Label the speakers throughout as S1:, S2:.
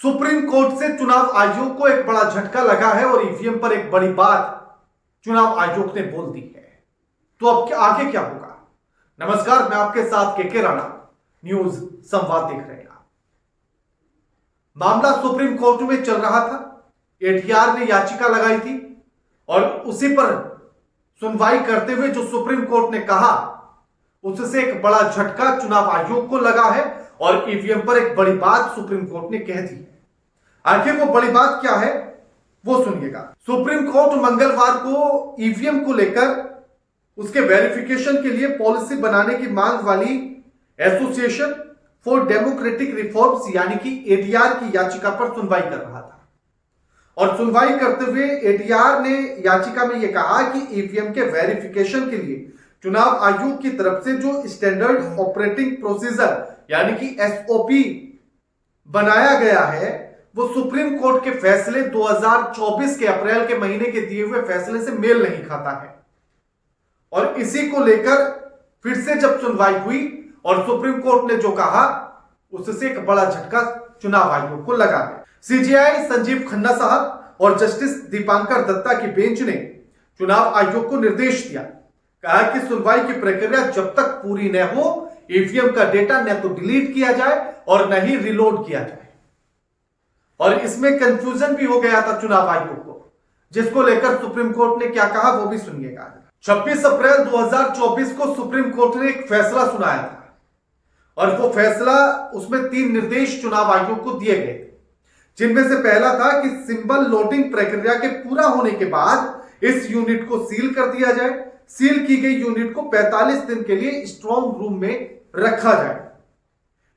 S1: Supreme court से चुनाव आयोग को एक बड़ा झटका लगा है और ईवीएम पर एक बड़ी बात चुनाव आयोग ने बोल दी है। तो अब आगे क्या होगा? नमस्कार, मैं आपके साथ के राणा, न्यूज संवाद देख रहे हैं आप। मामला सुप्रीम कोर्ट में चल रहा था। एटीआर ने याचिका लगाई थी और उसी पर सुनवाई करते हुए जो सुप्रीम कोर्ट ने कहा उससे एक बड़ा झटका चुनाव आयोग को लगा है और ईवीएम पर एक बड़ी बात सुप्रीम कोर्ट ने कह दी है। आखिर वो बड़ी बात क्या है वो सुनिएगा। सुप्रीम कोर्ट मंगलवार को ईवीएम को लेकर उसके वेरिफिकेशन के लिए पॉलिसी बनाने की मांग वाली एसोसिएशन फॉर डेमोक्रेटिक रिफॉर्म्स यानी कि एडीआर की याचिका पर सुनवाई कर रहा था। और सुनवाई करते हुए एडीआर ने याचिका में यह कहा कि ईवीएम के वेरिफिकेशन के लिए चुनाव आयोग की तरफ से जो स्टैंडर्ड ऑपरेटिंग प्रोसीजर यानी कि एसओपी बनाया गया है वो सुप्रीम कोर्ट के फैसले 2024 के अप्रैल के महीने के दिए हुए फैसले से मेल नहीं खाता है। और इसी को लेकर फिर से जब सुनवाई हुई और सुप्रीम कोर्ट ने जो कहा उससे एक बड़ा झटका चुनाव आयोग को लगा है। सीजेआई संजीव खन्ना साहब और जस्टिस दीपांकर दत्ता की बेंच ने चुनाव आयोग को निर्देश दिया, कहा कि सुनवाई की प्रक्रिया जब तक पूरी न हो ईवीएम का डेटा न तो डिलीट किया जाए और न ही रिलोड किया जाए। और इसमें कंफ्यूजन भी हो गया था चुनाव आयोग को, जिसको लेकर सुप्रीम कोर्ट ने क्या कहा वो भी सुनिएगा। 26 अप्रैल 2024 को सुप्रीम कोर्ट ने एक फैसला सुनाया था और वो फैसला उसमें 3 निर्देश चुनाव आयोग को दिए गए, जिनमें से पहला था कि सिंबल लोडिंग प्रक्रिया के पूरा होने के बाद इस यूनिट को सील कर दिया जाए। सील की गई यूनिट को 45 दिन के लिए स्ट्रांग रूम में रखा जाए।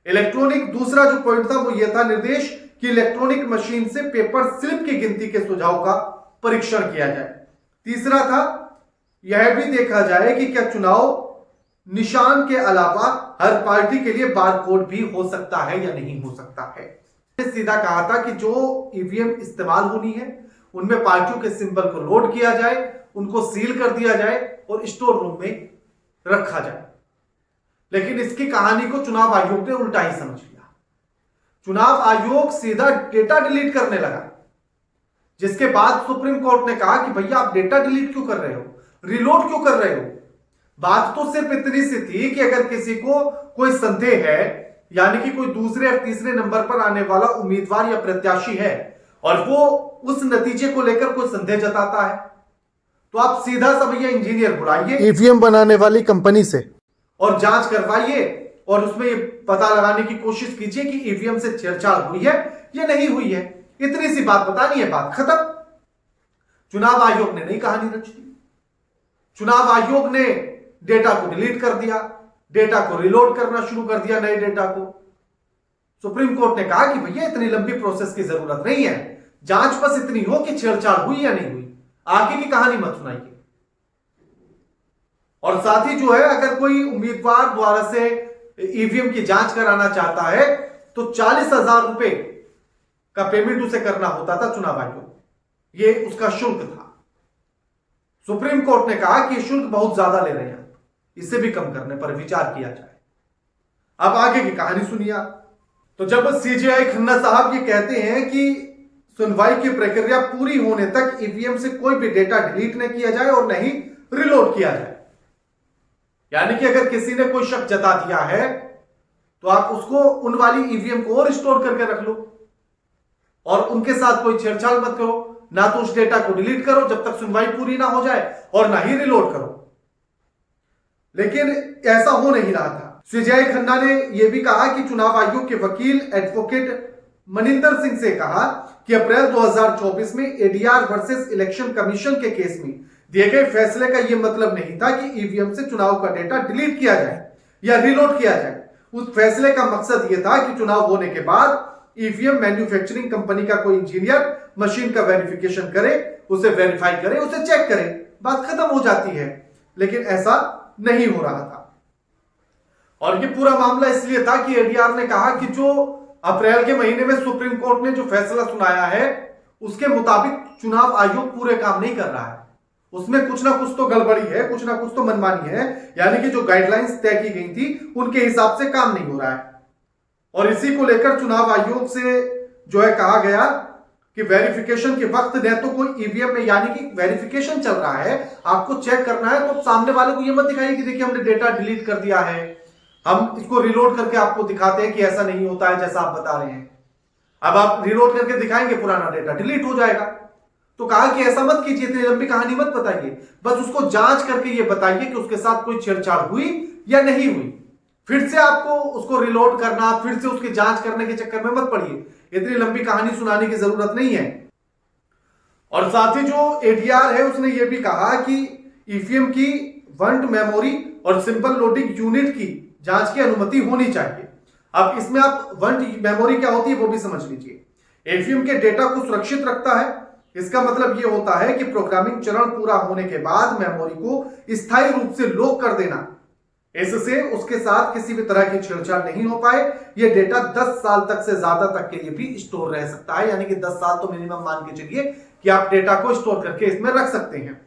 S1: इलेक्ट्रॉनिक दूसरा जो पॉइंट था वो यह था निर्देश कि इलेक्ट्रॉनिक मशीन से पेपर स्लिप की गिनती के सुझाव का परीक्षण किया जाए। तीसरा था यह भी देखा जाए कि क्या चुनाव निशान के अलावा हर पार्टी के लिए बारकोड भी हो सकता है या नहीं हो सकता है। सीधा कहा था कि जो ईवीएम इस्तेमाल होनी है उनमें पार्टियों के सिंबल को लोड किया जाए, उनको सील कर दिया जाए और स्टोर रूम में रखा जाए। लेकिन इसकी कहानी को चुनाव आयोग ने उल्टा ही समझ लिया। चुनाव आयोग सीधा डेटा डिलीट करने लगा, जिसके बाद सुप्रीम कोर्ट ने कहा कि भैया आप डेटा डिलीट क्यों कर रहे हो, रिलोड क्यों कर रहे हो। बात तो सिर्फ इतनी सी थी कि अगर किसी को कोई संदेह है यानी कि कोई दूसरे और तीसरे नंबर पर आने वाला उम्मीदवार या प्रत्याशी है और वो उस नतीजे को लेकर कोई संदेह जताता है तो आप सीधा सा भैया इंजीनियर बुलाइए
S2: ईवीएम बनाने वाली कंपनी से
S1: और जांच करवाइए और उसमें ये पता लगाने की कोशिश कीजिए कि ईवीएम से छेड़छाड़ हुई है या नहीं हुई है। इतनी सी बात बतानी है, बात खत्म। चुनाव आयोग ने नई कहानी रच दी। चुनाव आयोग ने डेटा को डिलीट कर दिया, डेटा को रिलोड करना शुरू कर दिया, नए डेटा को। सुप्रीम कोर्ट ने कहा कि भैया इतनी लंबी प्रोसेस की जरूरत नहीं है, जांच बस इतनी हो कि छेड़छाड़ हुई या नहीं हुई, आगे की कहानी मत सुनाइए। और साथ ही जो है अगर कोई उम्मीदवार द्वारा से ईवीएम की जांच कराना चाहता है तो 40,000 रुपए का पेमेंट उसे करना होता था चुनाव आयोग, ये उसका शुल्क था। सुप्रीम कोर्ट ने कहा कि शुल्क बहुत ज्यादा ले रहे हैं, इसे भी कम करने पर विचार किया जाए। अब आगे की कहानी सुनिए। तो जब सीजेआई खन्ना साहब ये कहते हैं कि सुनवाई की प्रक्रिया पूरी होने तक ईवीएम से कोई भी डेटा डिलीट न किया जाए और नहीं रिलोड किया जाए, यानी कि अगर किसी ने कोई शक जता दिया है तो आप उसको उन वाली ईवीएम को और स्टोर करके रख लो और उनके साथ कोई छेड़छाड़ मत करो, ना तो उस डेटा को डिलीट करो जब तक सुनवाई पूरी ना हो जाए और ना ही रिलोड करो। लेकिन ऐसा हो नहीं रहा था। सीजेआई खन्ना ने यह भी कहा कि चुनाव आयोग के वकील एडवोकेट मनिंदर सिंह से कहा कि अप्रैल 2024 में एडीआर वर्सेस इलेक्शन कमीशन के केस में दिए गए फैसले का यह मतलब नहीं था कि ईवीएम से चुनाव का डेटा डिलीट किया जाए या रिलोड किया जाए। उस फैसले का मकसद यह था कि चुनाव होने के बाद ईवीएम मैन्युफैक्चरिंग कंपनी का कोई इंजीनियर मशीन का वेरिफिकेशन करे, उसे वेरीफाई करे, उसे चेक करे, बात खत्म हो जाती है। लेकिन ऐसा नहीं हो रहा था और ये पूरा मामला इसलिए था कि एडीआर ने कहा कि जो अप्रैल के महीने में सुप्रीम कोर्ट ने जो फैसला सुनाया है उसके मुताबिक चुनाव आयोग पूरे काम नहीं कर रहा है, उसमें कुछ ना कुछ तो गड़बड़ी है, कुछ ना कुछ तो मनमानी है, यानी कि जो गाइडलाइंस तय की गई थी उनके हिसाब से काम नहीं हो रहा है। और इसी को लेकर चुनाव आयोग से जो है कहा गया कि वेरिफिकेशन के वक्त न तो कोई ईवीएम में यानी कि वेरिफिकेशन चल रहा है, आपको चेक करना है, तो सामने वाले को ये मत दिखाइए कि देखिए हमने डेटा डिलीट कर दिया है, हम इसको रिलोड करके आपको दिखाते हैं कि ऐसा नहीं होता है जैसा आप बता रहे हैं। अब आप रिलोड करके दिखाएंगे पुराना डेटा डिलीट हो जाएगा। तो कहा कि ऐसा मत कीजिए, इतनी लंबी कहानी मत बताइए, बस उसको जांच करके ये बताइए कि उसके साथ कोई छेड़छाड़ हुई या नहीं हुई। फिर से आपको उसको रिलोड करना, फिर से उसकी जांच करने के चक्कर में मत पड़िए, इतनी लंबी कहानी सुनाने की जरूरत नहीं है। और साथ ही जो एडीआर है उसने ये भी कहा कि ईवीएम की वंट मेमोरी और सिंपल लोडिंग यूनिट की जांच की अनुमति होनी चाहिए। अब इसमें आप वंट मेमोरी क्या होती है वो भी समझ लीजिए। ईवीएम के डेटा को सुरक्षित रखता है, इसका मतलब यह होता है कि प्रोग्रामिंग चरण पूरा होने के बाद मेमोरी को स्थायी रूप से लॉक कर देना, इससे उसके साथ किसी भी तरह की छेड़छाड़ नहीं हो पाए। यह डेटा 10 साल तक से ज्यादा तक के लिए भी स्टोर रह सकता है, यानी कि 10 साल तो मिनिमम मान के चलिए कि आप डेटा को स्टोर करके इसमें रख सकते हैं।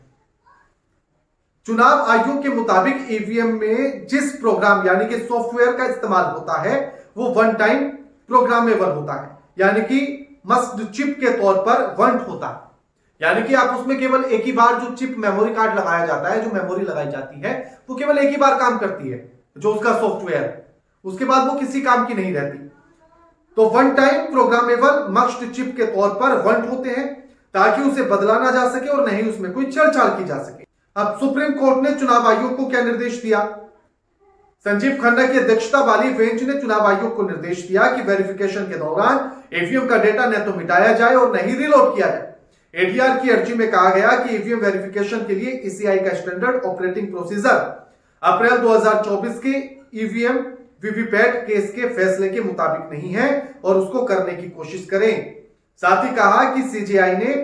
S1: चुनाव आयोग के मुताबिक ईवीएम में जिस प्रोग्राम यानी कि सॉफ्टवेयर का इस्तेमाल होता है वो वन टाइम प्रोग्रामेबल होता है, यानी कि मस्ट चिप के तौर पर वंट होता है, यानी कि आप उसमें केवल एक ही बार जो चिप मेमोरी कार्ड लगाया जाता है, जो मेमोरी लगाई जाती है वो केवल एक ही बार काम करती है, जो उसका सॉफ्टवेयर है, उसके बाद वो किसी काम की नहीं रहती। तो one time programmable must chip के तौर पर वंट होते हैं ताकि उसे बदला ना जा सके और नहीं उसमें कोई छेड़छाड़ की जा सके। अब सुप्रीम कोर्ट ने चुनाव आयोग को क्या निर्देश दिया? संजीव खन्ना की अध्यक्षता वाली बेंच ने चुनाव आयोग को निर्देश दिया कि वेरिफिकेशन के दौरान ईवीएम का डेटा न तो मिटाया जाए और न ही रिलोड किया जाए। एडीआर की अर्जी में कहा गया कि ईवीएम वेरिफिकेशन के लिए ईसीआई का स्टैंडर्ड ऑपरेटिंग प्रोसीजर अप्रैल 2024 के ईवीएम वीवीपैट केस के फैसले के मुताबिक नहीं है और उसको करने की कोशिश करें। साथ ही कहा कि सीजेआई ने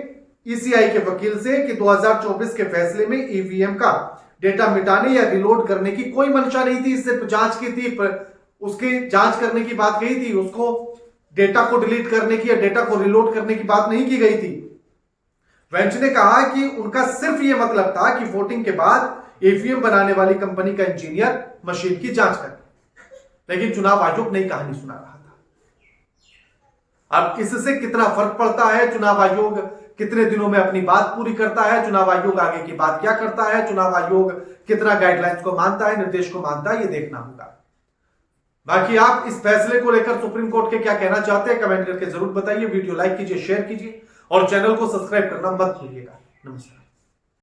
S1: ईसीआई के वकील से कि 2024 के फैसले में ईवीएम का डेटा मिटाने या रिलोड करने की कोई मंशा नहीं थी, इससे जांच की थी, उसकी जांच करने की बात कही थी, उसको डेटा को डिलीट करने की या डेटा को रिलोड करने की बात नहीं की गई थी। बेंच ने कहा कि उनका सिर्फ यह मतलब था कि वोटिंग के बाद ईवीएम बनाने वाली कंपनी का इंजीनियर मशीन की जांच करे, लेकिन चुनाव आयोग नई कहानी सुना रहा था। अब इससे कितना फर्क पड़ता है, चुनाव आयोग कितने दिनों में अपनी बात पूरी करता है, चुनाव आयोग आगे की बात क्या करता है, चुनाव आयोग कितना गाइडलाइंस को मानता है, निर्देश को मानता है, ये देखना होगा। बाकी आप इस फैसले को लेकर सुप्रीम कोर्ट के क्या कहना चाहते हैं कमेंट करके जरूर बताइए। वीडियो लाइक कीजिए, शेयर कीजिए और चैनल को सब्सक्राइब करना मत भूलिएगा। नमस्कार।